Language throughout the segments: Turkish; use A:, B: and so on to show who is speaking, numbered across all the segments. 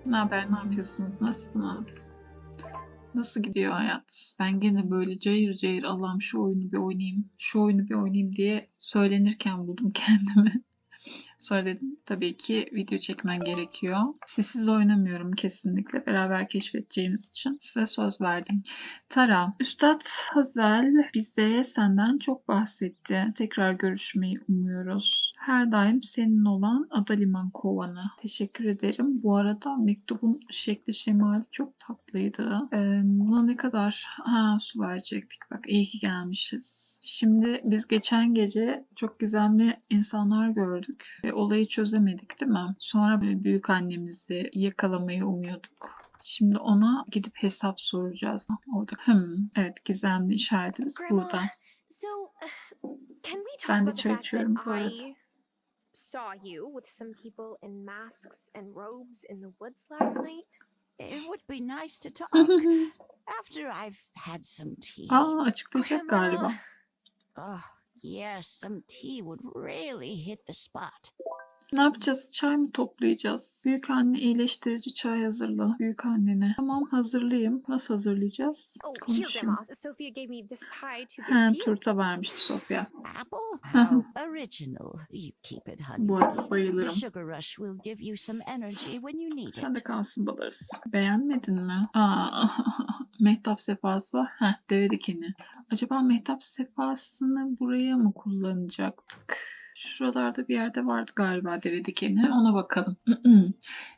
A: Ne haber, ne yapıyorsunuz, nasılsınız? Nasıl gidiyor hayat? Ben gene böyle cayır cayır Allah'ım şu oyunu bir oynayayım, şu oyunu bir oynayayım diye söylenirken buldum kendimi. Sonra dedim tabii ki video çekmen gerekiyor. Sessiz oynamıyorum kesinlikle. Beraber keşfedeceğimiz için size söz verdim. Tara, Üstad Hazel bize senden çok bahsetti. Tekrar görüşmeyi umuyoruz. Her daim senin olan Adaliman kovanı. Teşekkür ederim. Bu arada mektubun şekli şemali çok tatlıydı. Buna ne kadar su verecektik. Bak iyi ki gelmişiz. Şimdi biz geçen gece çok gizemli insanlar gördük ve olayı çözemedik değil mi? Sonra büyük annemizi yakalamayı umuyorduk. Şimdi ona gidip hesap soracağız. Orada evet gizemli işaretimiz burada. Ben de çay içiyorum bu arada.
B: Saw you with some people in masks and robes in the woods last night.
C: It would be nice to talk after I've had some tea.
A: Açıklayacak galiba.
C: Oh, yes, some tea would really hit the spot.
A: Ne yapacağız? Çay mı toplayacağız? Büyük anne iyileştirici çay hazırla. Büyük annene. Tamam hazırlayayım. Nasıl hazırlayacağız? Konuşayım.
B: Sophia gave me this pie to give to you.
A: Turta vermişti Sofya.
C: Apple? How original. You keep it, honey.
A: Bu arada
C: The
A: bayılırım.
C: sugar rush will give you some energy when you need
A: Sen de
C: it.
A: kalsın balarız. Beğenmedin mi? Mehtap sefası var. Deve dikeni. Acaba mehtap sefasını buraya mı kullanacaktık? Şuralarda bir yerde vardı galiba deve dikeni. Ona bakalım.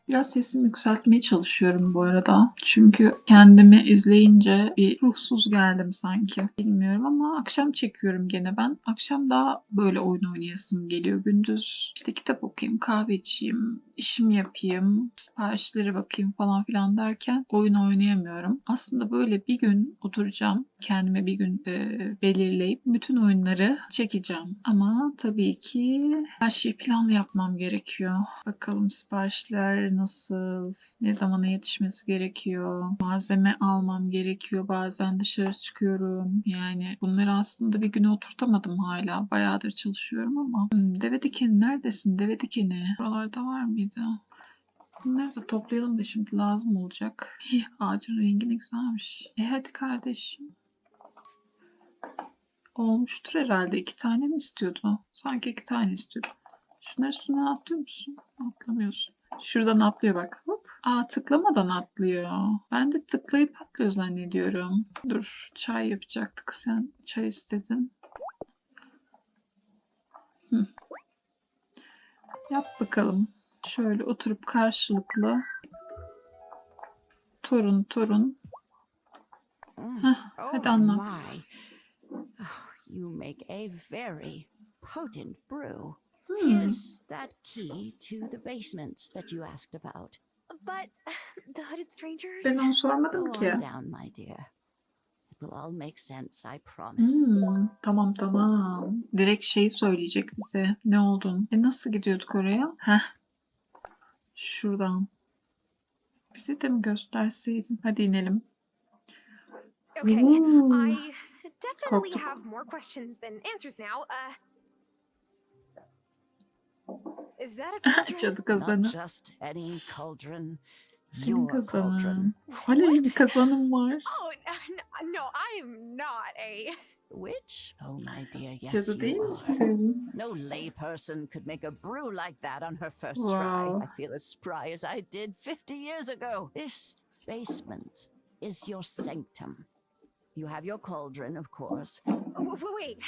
A: Biraz sesimi yükseltmeye çalışıyorum bu arada. Çünkü kendimi izleyince bir ruhsuz geldim sanki. Bilmiyorum ama akşam çekiyorum gene ben. Akşam daha böyle oyun oynayasım geliyor. Gündüz işte kitap okuyayım, kahve içeyim, işim yapayım, siparişlere bakayım falan filan derken oyun oynayamıyorum. Aslında böyle bir gün oturacağım. Kendime bir gün belirleyip bütün oyunları çekeceğim. Ama tabii ki her şeyi planlı yapmam gerekiyor. Bakalım siparişler nasıl, ne zamana yetişmesi gerekiyor, malzeme almam gerekiyor, bazen dışarı çıkıyorum. Yani bunları aslında bir güne oturtamadım hala. Bayağıdır çalışıyorum ama. Deve dikeni neredesin? Deve dikeni. Buralarda var mıydı? Bunları da toplayalım da şimdi lazım olacak. Ağacın rengi ne güzelmiş. Hadi kardeşim. Olmuştur herhalde. 2 tane mi istiyordu? Sanki 2 tane istiyordu. Şunları üstünden atlıyor musun? Atlamıyorsun. Şuradan atlıyor bak. Hop. Tıklamadan atlıyor. Ben de tıklayıp atlıyor zannediyorum. Dur çay yapacaktık. Sen çay istedin. Yap bakalım. Şöyle oturup karşılıklı. Torun. Hadi anlat.
C: You make a very potent brew. Here's that key to the basement that you asked about.
B: But the hooded strangers?
A: Ben onu sormadım
C: Go
A: ki.
C: on down, my dear. It will all make sense, I promise.
A: Tamam. Direkt şeyi söyleyecek bize. Ne olduğunu. Nasıl gidiyorduk oraya? Şuradan. Bize de mi gösterseydin? Hadi inelim.
B: Okay, I definitely
A: Korktum.
B: have more questions than answers now. Is that a cauldron?
A: Cadı
C: Not
A: kazanı.
C: just any cauldron.
A: Senin
C: Your
A: kazanın.
C: cauldron.
A: Alevli bir kazanım var.
B: Oh, no, I am not a...
C: Witch? Oh, my dear, yes
A: Cadı değil
C: you are.
A: misin?
C: No layperson could make a brew like that on her first
A: Wow.
C: try. I feel as spry as I did 50 years ago. This basement is your sanctum. You have your cauldron, of course.
B: Wait,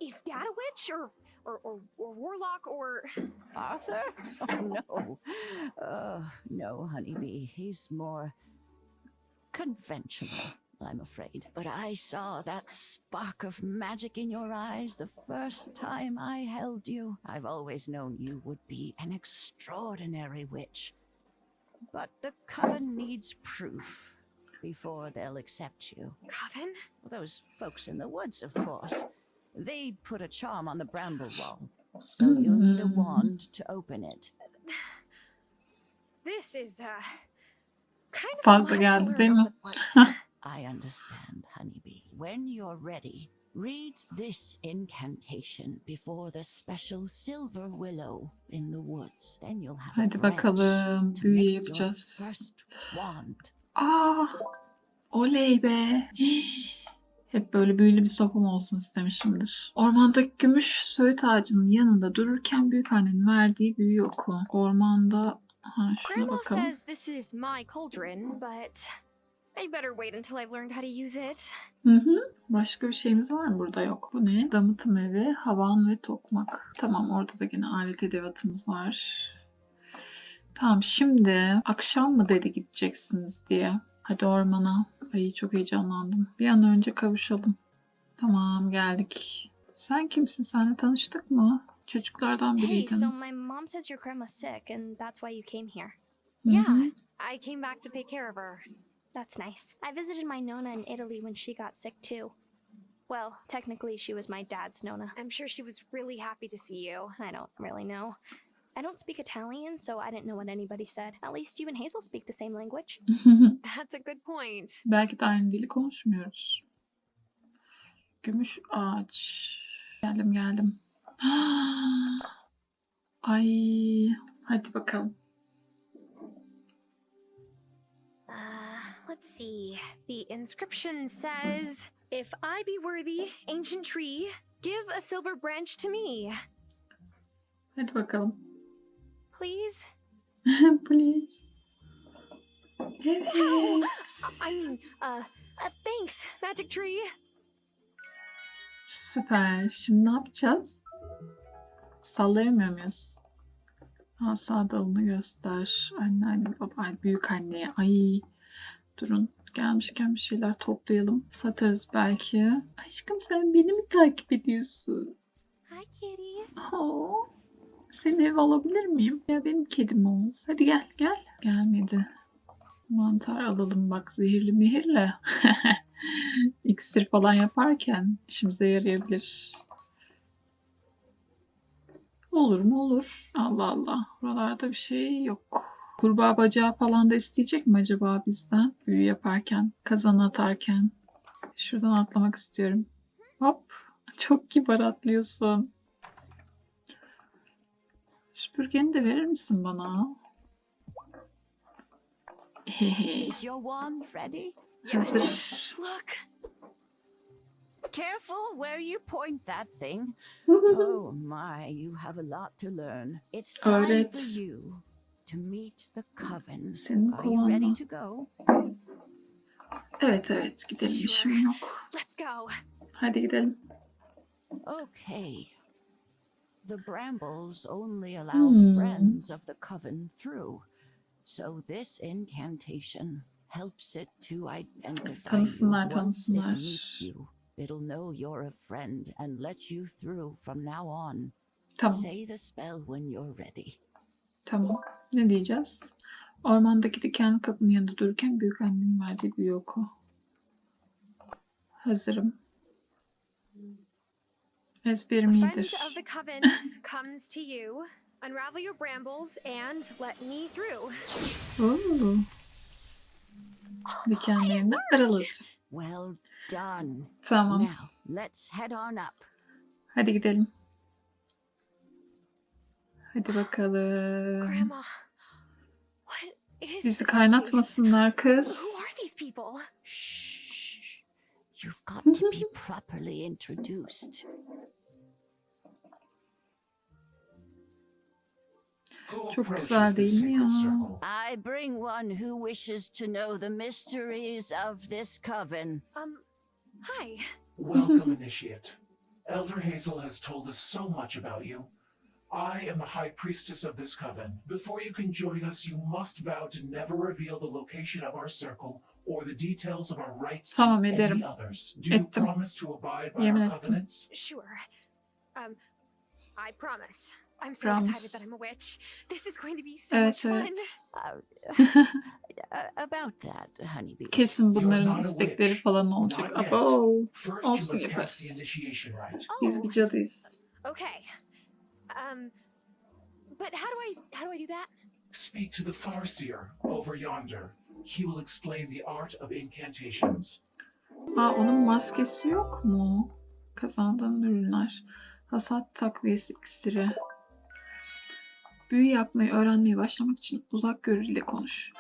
B: is Dad a witch or warlock or...
C: Arthur? Oh, no. No, honeybee. He's more conventional, I'm afraid. But I saw that spark of magic in your eyes the first time I held you. I've always known you would be an extraordinary witch. But the coven needs proof before they'll accept you.
B: Coven?
C: Those folks in the woods, of course. They'd put a charm on the bramble wall, so you'll need a wand to open it.
B: This is, kind of
A: Fazla
B: a lot
A: geldi
B: to
A: değil
B: learn
A: mi?
B: all at once.
C: I understand, honeybee. When you're ready, Read this incantation before the special silver willow in the woods. Then you'll have a
A: Hadi
C: branch
A: bakalım.
C: to
A: Büyü
C: make your
A: yapacağız.
C: first wand.
A: Aa, oley be. Hep böyle büyülü bir sopam olsun istemişimdir. Ormandaki gümüş söğüt ağacının yanında dururken büyükannenin verdiği büyüyü oku. Ormanda... Ha, şuna
B: Grandma
A: bakalım.
B: says this is my cauldron, but I better wait until I've learned how to use it.
A: Başka bir şeyimiz var mı? Burada yok. Bu ne? Damıtım evi, havan ve tokmak. Tamam, orada da yine alet edevatımız var. Tamam, şimdi akşam mı dedi gideceksiniz diye. Hadi ormana. Ay, çok heyecanlandım. Bir an önce kavuşalım. Tamam, geldik. Sen kimsin? Seninle tanıştık mı? Çocuklardan
B: Hey,
A: biriydin.
B: so my mom says your grandma's sick, and that's why you came here.
A: Hı
B: Yeah,
A: hı.
B: I came back to take care of her. That's nice. I visited my Nona in Italy when she got sick too. Well, technically she was my dad's Nona. I'm sure she was really happy to see you. I don't really know. I don't speak Italian, so I didn't know what anybody said. At least you and Hazel speak the same language. That's a good point.
A: Belki de aynı dili konuşmuyoruz. Gümüş ağaç. Geldim. Ay, hadi bakalım.
B: Let's see. The inscription says, "If I be worthy, ancient tree, give a silver branch to me.
A: Hadi bakalım.
B: Please."
A: Please. Evet.
B: Thanks, magic tree.
A: Süper. Şimdi ne yapacağız? Sallayamıyor muyuz? Asa dalını göster. Anneanne, baba, büyük anneye. Ay, durun. Gelmişken bir şeyler toplayalım. Satarız belki. Aşkım, sen beni mi takip ediyorsun?
B: Hi, kitty.
A: Oh, seni ev alabilir miyim? Ya benim kedim ol. Hadi gel. Gelmedi. Mantar alalım bak, zehirli mehirle. İksir falan yaparken işimize yarayabilir. Olur mu? Olur. Allah Allah. Buralarda bir şey yok. Kurbağa bacağı falan da isteyecek mi acaba bizden? Büyü yaparken, kazan atarken. Şuradan atlamak istiyorum. Hop. Çok kibar atlıyorsun. Süpürgeni de verir misin bana?
C: Is your wand ready?
A: Hazır.
B: Look.
C: Careful where you point that thing. Oh my, you have a lot to learn. It's time
A: Öğret.
C: for you to meet the coven.
A: Senin
C: Are you ready
A: kovanla.
C: to go?
A: Evet, gidelim, işim yok.
B: Let's go.
A: Hadi gidelim.
C: Okay. The brambles only allow friends of the coven through. So this incantation helps it to identify
A: Tanısınlar,
C: you once it
A: tanısınlar.
C: meets you. It'll know you're a friend and let you through from now on.
A: Tamam.
C: Say the spell when you're ready.
A: Tamam. Ne diyeceğiz? Ormandaki dikenli kapının yanında dururken büyük annenin verdiği büyü oku. Hazırım. Ezberim
B: Friend
A: iyidir.
B: of the coven comes to you. Unravel your brambles and let me through.
A: Oo. Dikenlerini araladı.
C: Well done.
A: Tamam.
C: Now, let's head on up.
A: Hadi gidelim. Hadi bakalım.
B: Grandma, what is
A: Bizi
B: this
A: kaynatmasınlar
B: place?
A: kız.
B: Who are these people?
C: Shh. You've got to be properly introduced.
A: Çok güzel değil mi ya?
C: I bring one who wishes to know the mysteries of this coven.
B: Hi.
D: Welcome, Initiate. Elder Hazel has told us so much about you. I am the High Priestess of this coven. Before you can join us, you must vow to never reveal the location of our circle or the details of our rights
A: Tamam,
D: to
A: ederim.
D: any others. Do you
A: Ettim.
D: promise to abide by
A: Yemin
D: our
A: ettim.
D: covenants?
B: Sure. I promise. I'm so
A: Promise.
B: excited that I'm a witch. This is going to be so
A: Evet,
B: much fun.
A: evet.
C: About that, honeybee.
A: Kesin bunların
D: You're not a
A: istekleri
D: witch.
A: falan olacak.
D: Not yet.
A: Abo.
D: First,
A: Olsun,
D: you must cast the
A: yaparız.
D: initiation rite.
A: Biz bir
B: Oh,
A: cadıyız.
B: okay. But how do I do that?
D: Speak to the Farseer over yonder. He will explain the art of incantations.
A: Aa, onun maskesi yok mu? Kazandığın ürünler. Hasat takviyesi iksiri. Büyü yapmayı öğrenmeye başlamak için uzak görüyle konuş.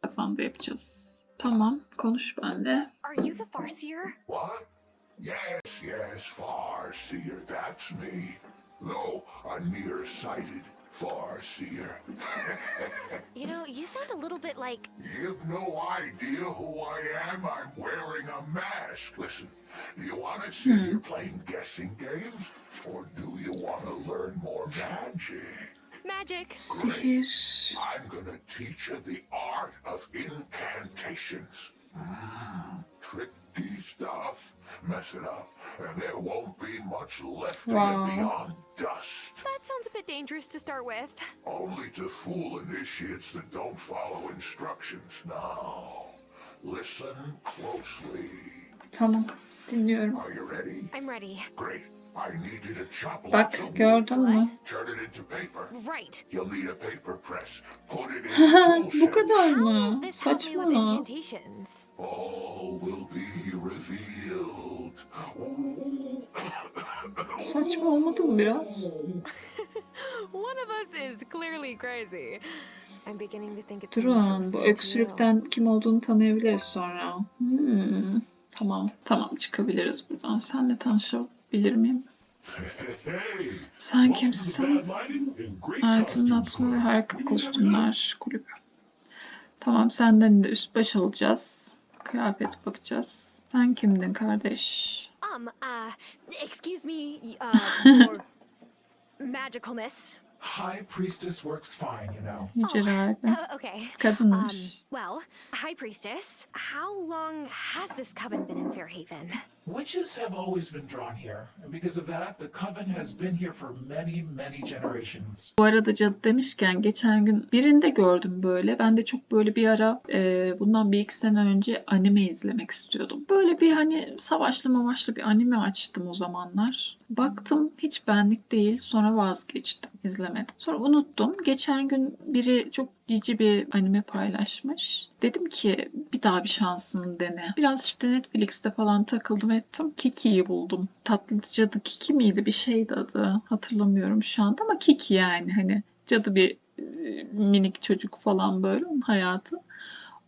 A: Kazandı yapacağız. Tamam, konuş benimle.
B: Are you the Farseer?
E: What? Yes, Farseer, that's me. Though a nearsighted Farseer.
B: You know, you sound a little bit like...
E: You've no idea who I am. I'm wearing a mask. Listen, do you want to sit here playing guessing games? Or do you want to learn more magic?
B: Magic.
A: Sihir.
E: I'm gonna teach you the art of incantations. Tricky stuff. Mess it up, and there won't be much left of you beyond dust.
B: That sounds a bit dangerous to start with.
E: Only to fool initiates that don't follow instructions. Now, listen closely.
A: Tamam, dinliyorum.
E: Are you ready?
B: I'm ready.
E: Great. I need you to chop lots
A: Bak,
E: of wood.
A: gördün mü?
E: Turn it into paper.
B: Right.
E: You'll need a paper press. Put it in the tool
A: Bu
E: shed.
A: kadar
B: How
A: mı?
B: will this help me with
A: Saçma.
B: incantations?
E: All will be revealed.
A: Saçma olmadı mı biraz?
B: One of us is clearly crazy. I'm beginning to think it's
A: Durun, bu öksürükten kim olduğunu tanıyabiliriz sonra. Tamam, çıkabiliriz buradan. Senle tanışabilir miyim?
E: Hey,
A: Sen kimsin? Aydınlatma
E: Aydınlatma
A: ve harika kostümler kulübü. Tamam, senden de üst baş alacağız. Kıyafet bakacağız. Sen kimdin kardeş?
B: Excuse me, your magicalness.
D: High Priestess works fine, you know.
A: Yüceler.
B: Okay.
A: Kadınmış.
B: Well, High Priestess, how long has this coven been in Fairhaven?
D: Witches have always been drawn here, and because of that, the coven has been here for many generations.
A: Bu arada cadı demişken geçen gün birinde gördüm böyle. Ben de çok böyle bir ara bundan bir iki sene önce anime izlemek istiyordum. Böyle bir hani savaşlı bir anime açtım o zamanlar. Baktım hiç benlik değil. Sonra vazgeçtim. İzlemedim. Sonra unuttum. Geçen gün biri çok cici bir anime paylaşmış. Dedim ki bir daha bir şansını dene. Biraz işte Netflix'te falan takıldım ettim. Kiki'yi buldum. Tatlı cadı Kiki miydi? Bir şeydi adı. Hatırlamıyorum şu anda ama Kiki yani. Hani cadı bir minik çocuk falan böyle onun hayatı.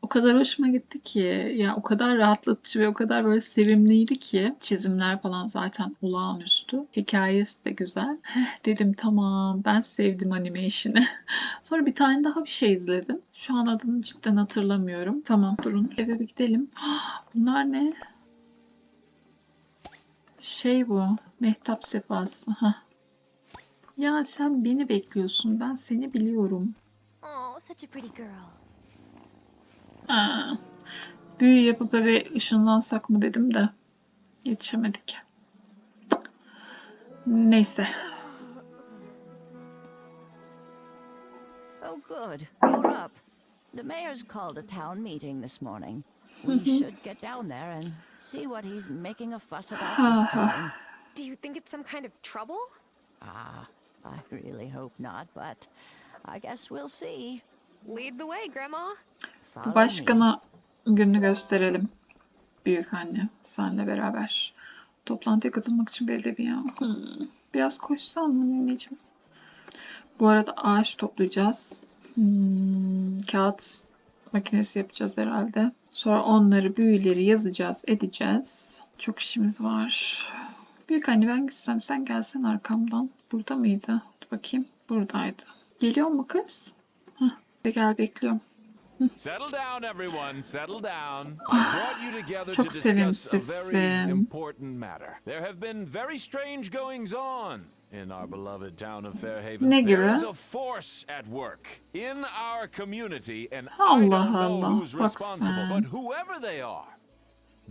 A: O kadar hoşuma gitti ki ya o kadar rahatlatıcı ve o kadar böyle sevimliydi ki çizimler falan zaten olağanüstü. Hikayesi de güzel. Dedim tamam ben sevdim anime işini. Sonra bir tane daha bir şey izledim. Şu an adını cidden hatırlamıyorum. Tamam durun eve bir gidelim. Bunlar ne? Şey bu. Mehtap sefası. Ya sen beni bekliyorsun. Ben seni biliyorum.
B: Oh, such a pretty girl.
A: Büyü yapıp eve ışınlansak mı dedim de yetişemedik. Neyse.
C: Oh, good. You're up. The mayor's called a town meeting this morning. We should get down there and see what he's making a fuss about this time.
B: Do you think it's some kind of trouble?
C: I really hope not, but I guess we'll see.
B: Lead the way, Grandma.
C: Follow me.
A: Başkana gününü gösterelim. Büyük anne senle beraber. Toplantıya katılmak için belli bir ya. Biraz koşsam mı anneciğim? Bu arada ağaç toplayacağız. Kağıt makinesi yapacağız herhalde. Sonra onları, büyüleri yazacağız, edeceğiz. Çok işimiz var. Büyük anne ben gitsem sen gelsen arkamdan. Burada mıydı? Dur bakayım. Buradaydı. Geliyor mu kız? Gel bekliyorum.
F: Settle down, everyone. Settle down. I brought you together to
A: Çok
F: discuss a very
A: sevimsizsin.
F: important matter. There have been very strange goings on in our beloved town of Fairhaven.
A: Ne
F: There
A: gibi?
F: is a force at work in our community, and I
A: Allah
F: don't know
A: Allah,
F: who's
A: bak
F: responsible,
A: sen.
F: but whoever they are,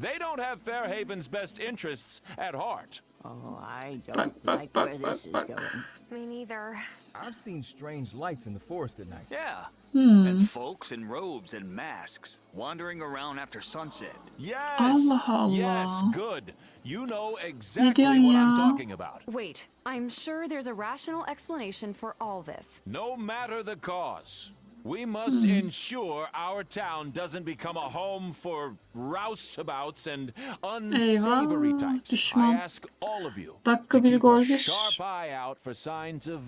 F: they don't have Fairhaven's best interests at heart.
C: Oh, I
A: Buck,
C: don't
A: buck,
C: like
A: buck,
C: where
A: buck,
C: this is
A: buck.
C: going.
B: Me neither.
G: I've seen strange lights in the forest at night.
H: Yeah.
A: Hmm.
H: And folks in robes and masks wandering around after sunset.
F: Yes.
A: Allah Allah.
F: Yes, good. You know exactly
A: diyorsun
F: what I'm
A: ya?
F: talking about.
I: Wait, I'm sure there's a rational explanation for all this.
F: No matter the cause, We must ensure our town doesn't become a home for rouseabouts and unsavory
A: Eyvah,
F: types. I
A: düşman.
F: ask all of you
A: Dakika
F: to
A: bir
F: keep
A: gol
F: a
A: bir.
F: sharp eye out for signs of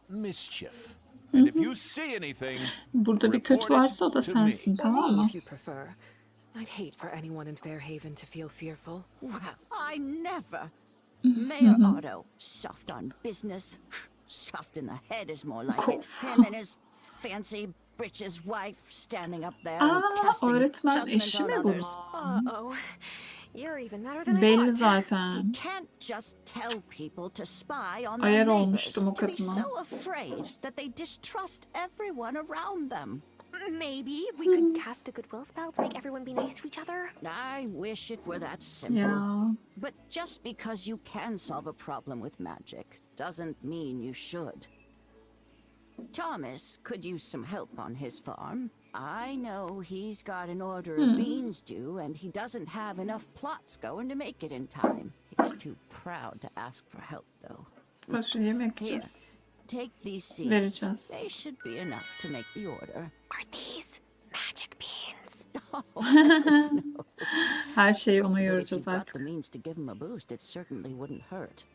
F: mischief. And if you see anything,
A: Burada bir kötü
F: report it
A: varsa o da
F: to me.
A: sensin, tamam mı?
I: If you prefer. I'd hate for anyone in Fairhaven to feel fearful.
C: Well, I never. Mayor Otto, soft on business, soft in the head is more like it. Him and his fancy britches wife standing up there and casting
A: Öğretmen
C: judgment
A: eşi
C: on
A: mi bu?
C: others.
I: Uh-oh. You're even madder than I
A: Belli
I: thought.
C: He
A: zaten.
C: can't just tell people to spy on
A: Ayar
C: their neighbors,
A: olmuştum o
C: to be
A: kadına.
C: so afraid that they distrust everyone around them.
B: Maybe we could cast a goodwill spell to make everyone be nice to each other.
C: I wish it were that simple.
A: Ya.
C: But just because you can solve a problem with magic doesn't mean you should. Thomas could use some help on his farm. I know he's got an order of beans due, and he doesn't have enough plots going to make it in time. He's too proud to ask for help, though.
A: Fasulye mi ekeceğiz?
C: Take these seeds.
A: Vereceğiz.
C: They should be enough to make the order.
B: Are these magic beans?
C: Oh, heavens no.
A: Her şeyi ona
C: But if
A: yoracağız
C: you've got
A: artık.
C: the means to give him a boost, it certainly wouldn't hurt.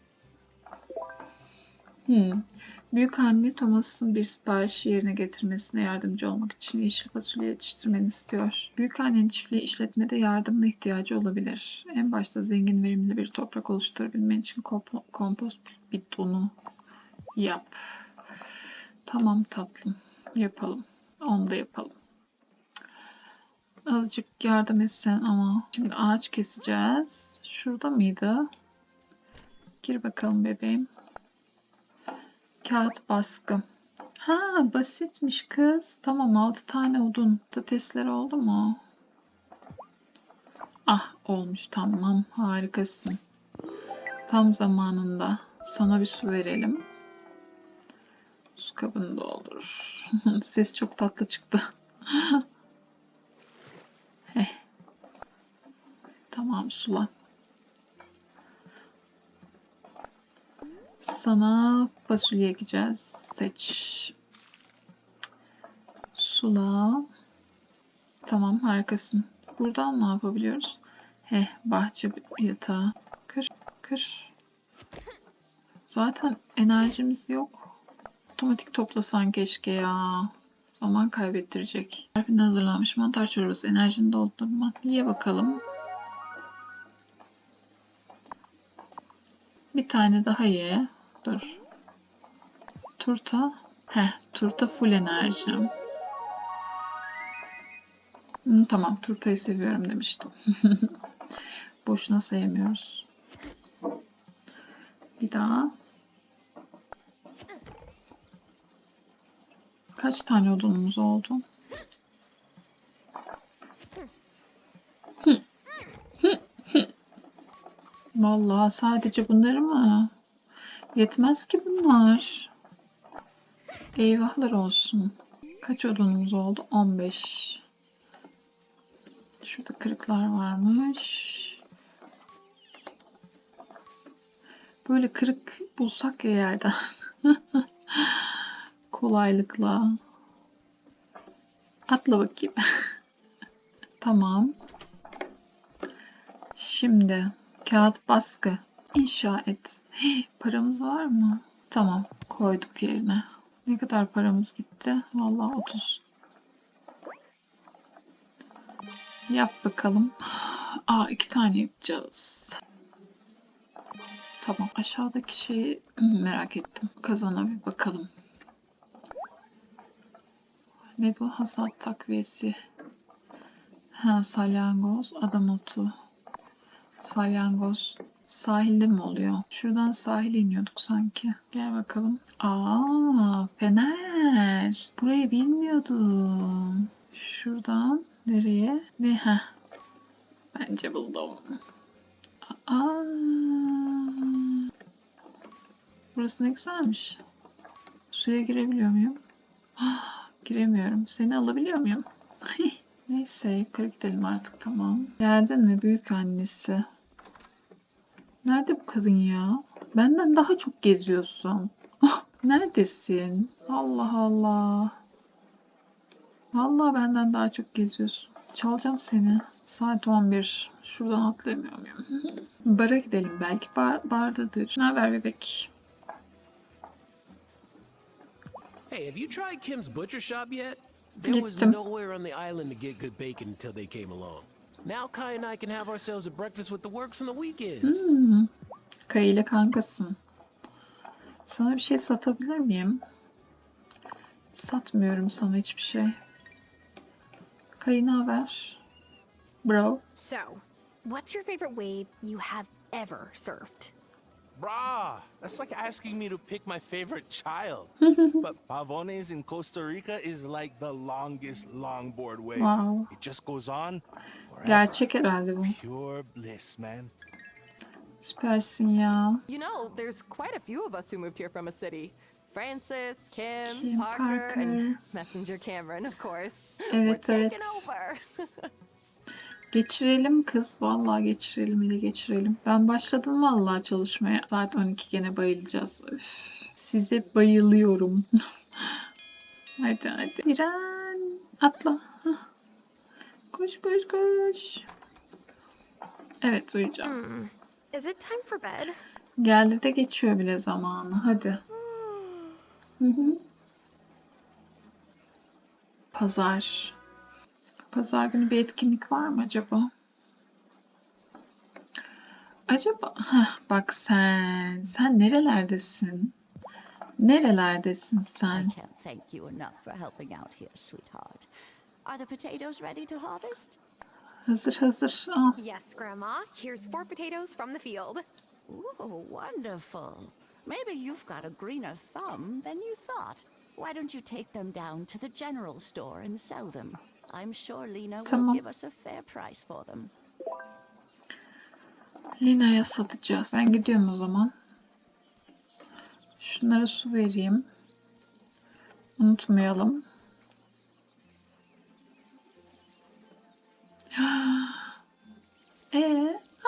A: Büyük anne Thomas'ın bir siparişi yerine getirmesine yardımcı olmak için yeşil fasulye yetiştirmeni istiyor. Büyük annenin çiftliği işletmede yardımına ihtiyacı olabilir. En başta zengin verimli bir toprak oluşturabilmen için kompost bidonu yap. Tamam tatlım. Yapalım. Onu da yapalım. Azıcık yardım etsen ama. Şimdi ağaç keseceğiz. Şurada mıydı? Gir bakalım bebeğim. Kağıt baskı. Ha, basitmiş kız. Tamam, 6 tane odun. Patatesler oldu mu? Ah, olmuş. Tamam, harikasın. Tam zamanında. Sana bir su verelim. Su kabını doldur. Ses çok tatlı çıktı. Heh. Tamam, sula. Sana fasulye ekeceğiz. Seç. Sula. Tamam, harikasın. Buradan ne yapabiliyoruz? Bahçe yatağı. Kır, kır. Zaten enerjimiz yok. Otomatik toplasan keşke ya. Zaman kaybettirecek. Tarifinde hazırlanmış mantar çorbası. Enerjini doldurma. Ye bakalım. Bir tane daha ye. Dur. Turta. Turta full enerji. Tamam, turtayı seviyorum demiştim. Boşuna sevmiyoruz. Bir daha. Kaç tane odunumuz oldu? Vallahi sadece bunları mı? Yetmez ki bunlar. Eyvahlar olsun. Kaç odunumuz oldu? 15. Şurada kırıklar varmış. Böyle kırık bulsak ya yerden. Kolaylıkla. Atla bakayım. Tamam. Şimdi kağıt baskı. İnşa et. Paramız var mı? Tamam. Koyduk yerine. Ne kadar paramız gitti? Vallahi 30. Yap bakalım. 2 tane yapacağız. Tamam. Aşağıdaki şeyi merak ettim. Kazana bir bakalım. Ne bu? Hasat takviyesi. Salyangoz, adam otu. Salyangoz. Sahilde mi oluyor? Şuradan sahile iniyorduk sanki. Gel bakalım. Fener. Burayı bilmiyordum. Şuradan nereye? Ne? Bence buldum. Burası ne güzelmiş. Suya girebiliyor muyum? Giremiyorum. Seni alabiliyor muyum? Neyse, yukarı gidelim artık, tamam. Geldin mi büyük annesi? Nerede bu kadın ya? Benden daha çok geziyorsun. Neredesin? Allah Allah. Vallahi benden daha çok geziyorsun. Çalacağım seni. Saat 11. Şuradan atlayamıyor muyum? Bara gidelim belki. Bardadır. Ne haber bebek?
J: Hey, have you tried Kim's butcher shop yet? There was
A: Gittim.
J: nowhere on the island to get good bacon until they came along. Now Kai and I can have ourselves a breakfast with the works on the weekends.
A: Kaya ile kankasın. Sana bir şey satabilir miyim? Satmıyorum sana hiçbir şey. Kayı ne haber? Bro.
B: So, what's your favorite wave you have ever surfed?
K: Brah, that's like asking me to pick my favorite child. But Pavones in Costa Rica is like the longest longboard wave.
A: Wow.
K: It just goes on forever.
A: Gerçek herhalde bu.
K: Pure bliss, man.
A: Süpersin ya.
L: You know, there's quite a few of us who moved here from a city. Francis, Kim,
A: Kim,
L: Parker, and
A: Parker.
L: Messenger Cameron, of course.
A: Evet,
L: We're
A: evet.
L: taking over.
A: Geçirelim kız. Vallahi geçirelim ile geçirelim. Ben başladım vallahi çalışmaya. Saat 12 gene bayılacağız. Öf. Size bayılıyorum. Hadi hadi. Diren. Atla. Hah. Koş koş koş. Evet uyuyacağım.
B: Is it time for bed?
A: Geldi de geçiyor bile zamanı. Hadi. Hı hı. Pazar. Pazar günü bir etkinlik var mı acaba? Bak sen nerelerdesin? Nerelerdesin
C: I
A: sen?
C: can't thank you enough for helping out here, sweetheart. Are the potatoes ready to harvest?
A: Hazır hazır. Al.
B: Yes, Grandma. Here's 4 potatoes from the field.
C: Ooh, wonderful. Maybe you've got a greener thumb than you thought. Why don't you take them down to the general store and sell them? I'm sure Lena
A: Tamam.
C: will give us a fair price for them.
A: Lina'ya satacağız. Ben gidiyorum o zaman. Şunlara su vereyim. Unutmayalım.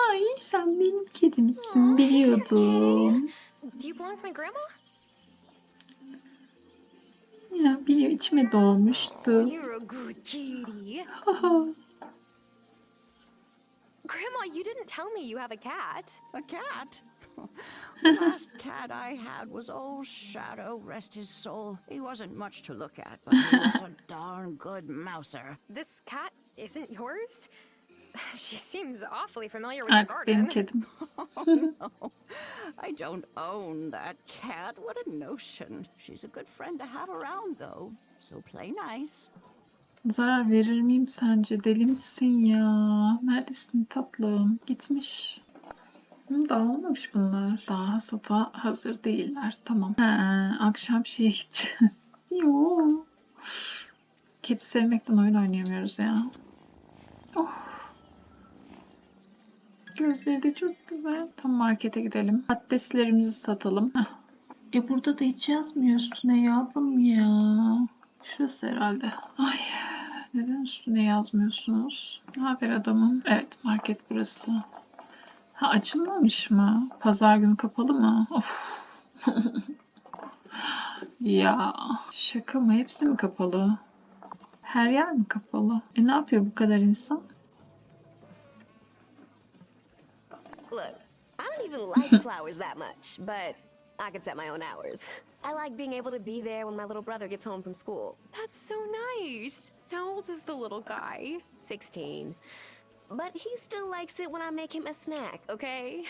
A: Ay sen benim kedimsin biliyordum.
B: Do you belong to my grandma?
A: Ya biliyor içime doğmuştu.
B: You're a good kitty. Grandma, you didn't tell me you have a cat.
C: A cat? The last cat I had was old Shadow, rest his soul. He wasn't much to look at, but he was a darn good mouser.
B: This cat isn't yours? She seems awfully familiar with your
A: Artık benim
B: garden.
A: kedim.
C: No, I don't own that cat. What a notion. She's a good friend to have around, though. So play nice.
A: Zarar verir miyim sence? Deli misin ya? Neredesin tatlım? Gitmiş. Dağılmamış bunlar. Daha hasata hazır değiller. Tamam. Akşam şeye gideceğiz. Yo. Kedi sevmekten oyun oynayamıyoruz ya. Oh. Gözleri de çok güzel. Tam markete gidelim. Patateslerimizi satalım. Burada da hiç yazmıyor üstüne yavrum ya. Şurası herhalde. Ay. Neden üstüne yazmıyorsunuz? Ne haber adamım? Evet market burası. Açılmamış mı? Pazar günü kapalı mı? Of. Ya şaka mı? Hepsi mi kapalı? Her yer mi kapalı? Ne yapıyor bu kadar insan?
M: Look, I don't even like flowers that much, but I can set my own hours. I like being able to be there when my little brother gets home from school.
B: That's so nice. How old is the little guy?
M: 16. But he still likes it when I make him a snack, okay?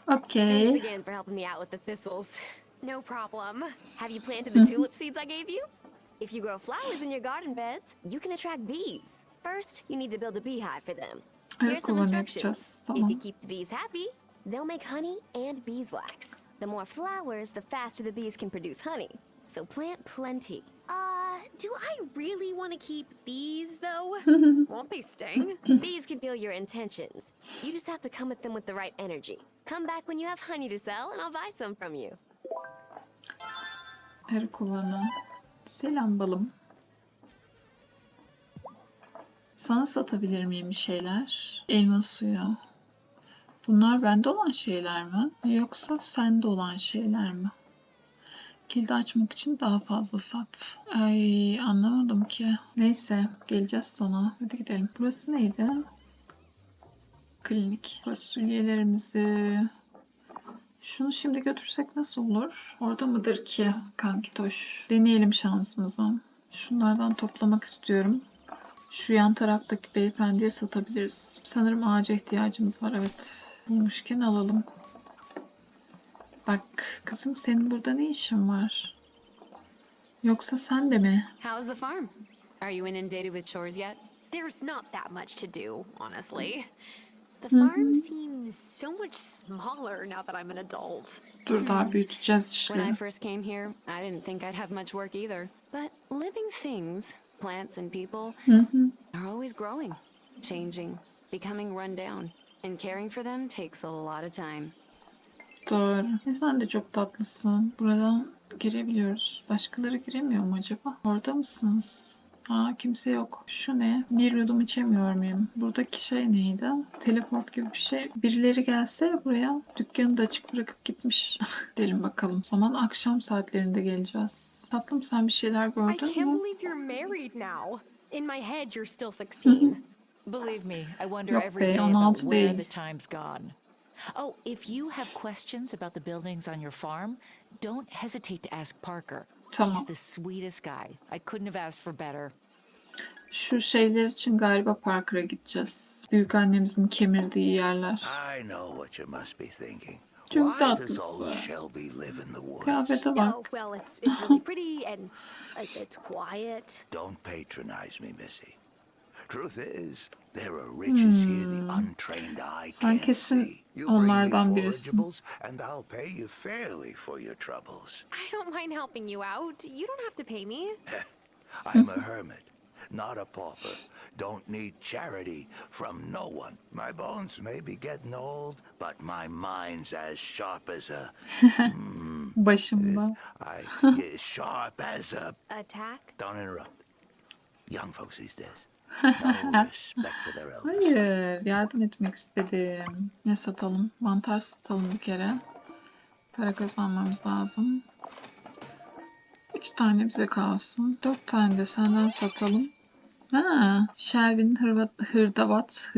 A: Okay.
M: Thanks again for helping me out with the thistles.
B: No problem.
M: Have you planted the tulip seeds I gave you? If you grow flowers in your garden beds, you can attract bees. First, you need to build a beehive for them. Here's some
A: Ayakkabı
M: instructions.
A: yapacağız.
M: If you
A: Tamam.
M: keep the bees happy, they'll make honey and beeswax. The more flowers, the faster the bees can produce honey. So plant plenty.
B: Do I really want to keep bees, though? Won't they sting?
M: Bees can feel your intentions. You just have to come at them with the right energy. Come back when you have honey to sell, and I'll buy some from you.
A: Arı kovanı. Selam balım. Sana satabilir miyim bir şeyler? Elma suyu. Bunlar bende olan şeyler mi? Yoksa sende olan şeyler mi? Kilidi açmak için daha fazla sat. Ay anlamadım ki. Neyse geleceğiz sana. Hadi gidelim. Burası neydi? Klinik. Fasulyelerimizi... Şunu şimdi götürsek nasıl olur? Orada mıdır ki kankitoş? Deneyelim şansımızı. Şunlardan toplamak istiyorum. Şu yan taraftaki beyefendiye satabiliriz. Sanırım ağaca ihtiyacımız var. Evet. Bulmuşken alalım. Bak kızım senin burada ne işin var? Yoksa sen de mi?
N: How's the farm? Are you inundated with chores yet? There's not that much to do, honestly. The farm seems so much smaller now that I'm an adult.
A: Dur daha büyüteceğiz
N: When I
A: işleri.
N: first came here, I didn't think I'd have much work either. But living things, plants and people, are always growing, changing, becoming run down. And caring for them takes a lot of time.
A: Doğru. Sen de çok tatlısın. Buradan girebiliyoruz. Başkaları giremiyor mu acaba? Orada mısınız? Aa kimse yok. Şu ne? Bir yudum içemiyor muyum? Buradaki şey neydi? Teleport gibi bir şey. Birileri gelse buraya dükkanı da açık bırakıp gitmiş. Gidelim bakalım. O zaman akşam saatlerinde geleceğiz. Tatlım sen bir şeyler
B: I
A: gördün
B: can't
A: mü?
B: believe you're married now. In my head, you're still 16.
O: Believe me, I wonder
A: Yok
O: every
A: be,
O: day about
A: 16
O: where
A: değil.
O: the time's gone. Oh, if you have questions about the buildings on your farm, don't hesitate to ask Parker.
A: Tamam.
O: He's the sweetest guy. I couldn't have asked for better.
A: Şu şeyler için galiba Parker'a gideceğiz. Büyük annemizin kemirdiği yerler.
E: I know what you must be thinking.
A: Çok
E: Why does
A: tatlısın.
E: old Shelby live in the woods?
A: Kıyafete
B: Oh,
A: bak.
B: well, it's really pretty and it's quiet.
E: Don't patronize me, Missy. Truth is, there are riches here the untrained eye
A: Sen
E: can't
A: kesin
E: see. You bring me
A: onlardan birisin.
E: forageables, and I'll pay you fairly for your troubles.
B: I don't mind helping you out. You don't have to pay me.
E: I'm a hermit, not a pauper. Don't need charity from no one. My bones may be getting old, but my mind's as sharp as a...
A: Başımda.
E: yeah, sharp as a...
B: Attack?
E: Don't interrupt. Young folks these days. No respect for their elders.
A: Hayır, yardım etmek istedim. Ne satalım? Mantar satalım bir kere. Para kazanmamız lazım. 3 tane bize kalsın. 4 tane de senden satalım. Ha, Shelby'nin hırdavat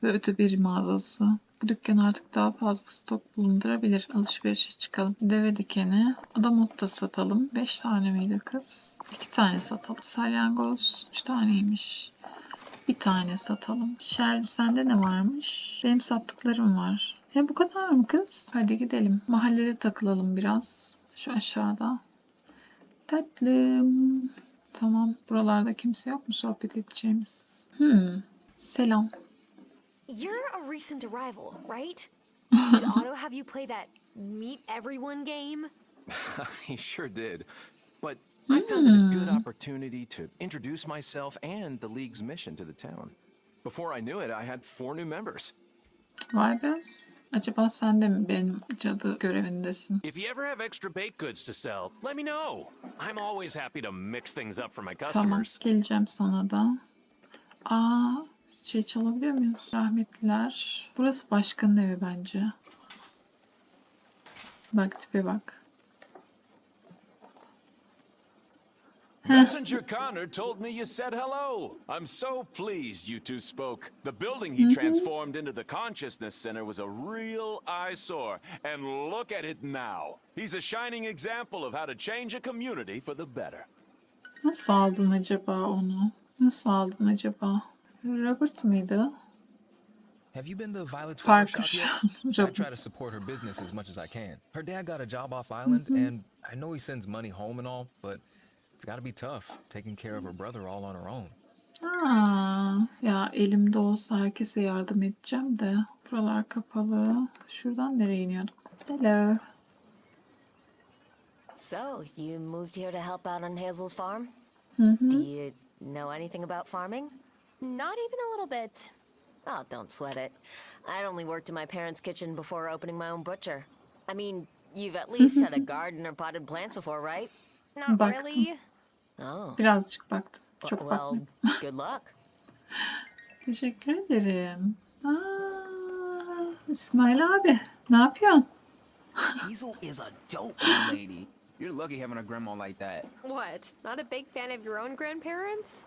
A: ve öteberi mağazası. Bu dükkan artık daha fazla stok bulundurabilir. Alışverişe çıkalım. Deve dikeni. Adamot da satalım. 5 tane miydi kız? 2 tane satalım. Salyangoz 3 taneymiş. Bir tane satalım. Shelby sende ne varmış? Benim sattıklarım var. Bu kadar mı kız? Hadi gidelim. Mahallede takılalım biraz. Şu aşağıda. Tatlım. Tamam. Buralarda kimse yok mu sohbet edeceğimiz? Selam.
B: You're a recent arrival, right? Did Otto have you play that meet everyone game?
J: He sure did. But I found it a good opportunity to introduce myself and the League's mission to the town. Before I knew it, I had 4 new members.
A: Vay be. Acaba sen de mi benim cadı görevindesin?
F: If you ever have extra baked goods to sell, let me know. I'm always happy to mix things up for my
A: Tamam.
F: customers.
A: Geleceğim sana da. Aa, şey çalabiliyor muyuz? Rahmetliler. Burası başkanın evi bence. Bak tipe bak.
F: Messenger Connor told me you said hello. I'm so pleased you two spoke. The building he transformed into the Consciousness Center was a real eyesore. And look at it now. He's a shining example of how to change a community for the better.
A: Nasıl aldın acaba onu? Nasıl aldın acaba? Robert mıydı?
G: Have you been to Violet's flower
A: Parker.
G: shop yet? I try to
A: Robert.
G: support her business as much as I can. Her dad got a job off island, and I know he sends money home and all, but it's got to be tough taking care of her brother all on her own.
A: Aa, ya elimde olsa herkese yardım edeceğim de. Buralar kapalı. Şuradan nereye iniyorduk? Hello.
M: So, you moved here to help out on Hazel's farm?
A: Hı
M: Do
A: hı.
M: you know anything about farming?
B: Not even a little bit.
M: Oh, don't sweat it. I'd only worked in my parents' kitchen before opening my own butcher. I mean, you've at least had a garden or potted plants before, right?
B: Not
A: Baktım.
B: really.
M: Oh,
A: Birazcık baktım. Çok
M: well,
A: bakmadım.
M: good luck.
A: Teşekkür ederim. Aa, İsmail abi, ne yapıyorsun?
H: Hazel is a dope old lady. You're lucky having a grandma like that.
L: What? Not a big fan of your own grandparents?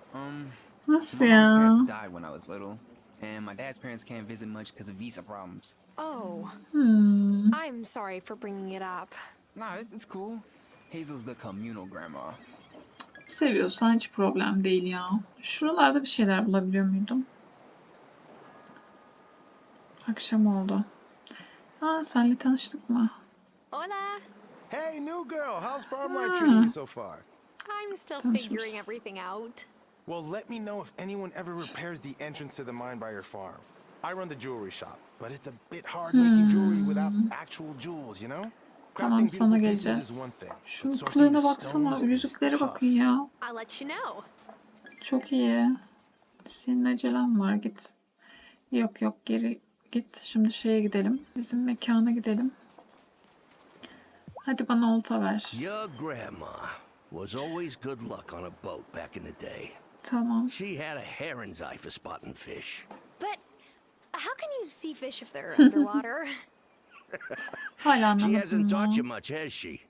A: Nasıl
H: My mom's
A: ya?
H: parents died when I was little, and my dad's parents can't visit much because of visa problems.
L: Oh.
A: Hmm.
L: I'm sorry for bringing it up.
H: Nah, it's cool. Hazel's the communal grandma.
A: Seviyorsan hiç problem değil ya. Şuralarda bir şeyler bulabiliyor muydum? Akşam oldu. Aa, senle tanıştık mı?
L: Hola.
P: Hey, new girl. How's farm life treating you so far?
L: I'm still
A: Tanışmışız.
L: figuring everything out.
P: Well, let me know if anyone ever repairs the entrance to the mine by your farm. I run the jewelry shop, but it's a bit hard making jewelry without actual jewels, you know?
A: Tamam,
P: Crafting
A: sana
P: beautiful pieces is one
A: geleceğiz.
P: thing,
A: Şu
P: but sourcing
A: kılığına
P: the
A: baksana,
P: stones is
A: yüzüklere
P: tough.
A: bakın ya.
L: I'll let you know.
A: Çok iyi. Senin acelen var, git. Yok yok, geri git. Şimdi şeye gidelim. Bizim mekana gidelim. Hadi bana olta ver.
Q: Your grandma was always good luck on a boat back in the day.
A: Tamam.
Q: She had a heron's eye for spotting fish.
L: But how can you see fish if they're underwater?
A: Hala
Q: She
A: anlamadım
Q: hasn't taught
A: ya.
Q: you much, has she?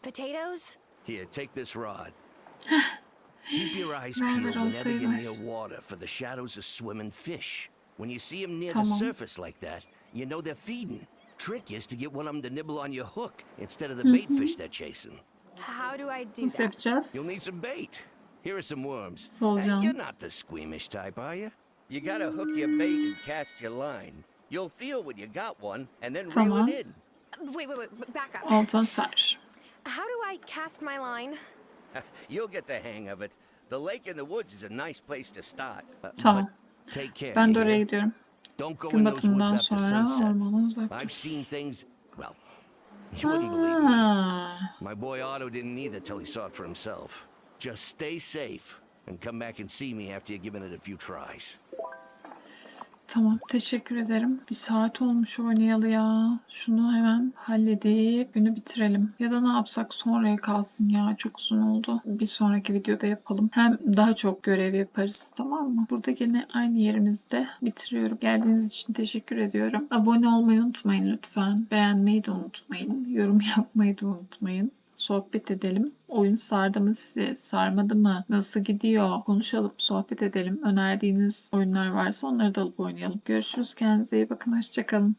L: Potatoes?
Q: Here, take this rod. Keep your eyes
A: Ver,
Q: peeled
A: ver,
Q: whenever
A: oltayı
Q: you're
A: ver.
Q: near water for the shadows of swimming fish. When you see them near the
A: Tamam.
Q: surface like that, you know they're feeding. Trick is to get one of them to nibble on your hook instead of the bait fish they're chasing.
L: How do I do
A: Nasıl
L: that?
A: yapacağız?
Q: You'll need some bait. Here are some worms.
A: Solucan.
Q: You're not the squeamish type, are you? You gotta hook your bait and cast your line. You'll feel when you got one, and then reel
A: Tamam.
Q: it in.
L: Wait, back up.
A: Oltan sar.
L: How do I cast my line?
Q: You'll get the hang of it. The lake in the woods is a nice place to start.
A: Tamam.
Q: But take care.
A: Ben de
Q: you
A: oraya
Q: hear?
A: gidiyorum.
Q: Don't go
A: Gün
Q: in those woods
A: batımından
Q: after
A: sonra
Q: sunset.
A: ormana uzak
Q: I've
A: dur.
Q: seen things, well, you wouldn't believe me.
A: Ha.
Q: My boy Otto didn't either till he saw it for himself. Just stay safe and come back and see me after you've given it a few tries.
A: Tamam, teşekkür ederim. Bir saat olmuş oynayalı ya. Şunu hemen halledip günü bitirelim. Ya da ne yapsak sonraya kalsın ya. Çok uzun oldu. Bir sonraki videoda yapalım. Hem daha çok görev yaparız, tamam mı? Burada gene aynı yerimizde bitiriyorum. Geldiğiniz için teşekkür ediyorum. Abone olmayı unutmayın lütfen. Beğenmeyi de unutmayın. Yorum yapmayı da unutmayın. Sohbet edelim. Oyun sardı mı sizi? Sarmadı mı? Nasıl gidiyor? Konuşalım, sohbet edelim. Önerdiğiniz oyunlar varsa onları da alıp oynayalım. Görüşürüz. Kendinize iyi bakın. Hoşça kalın.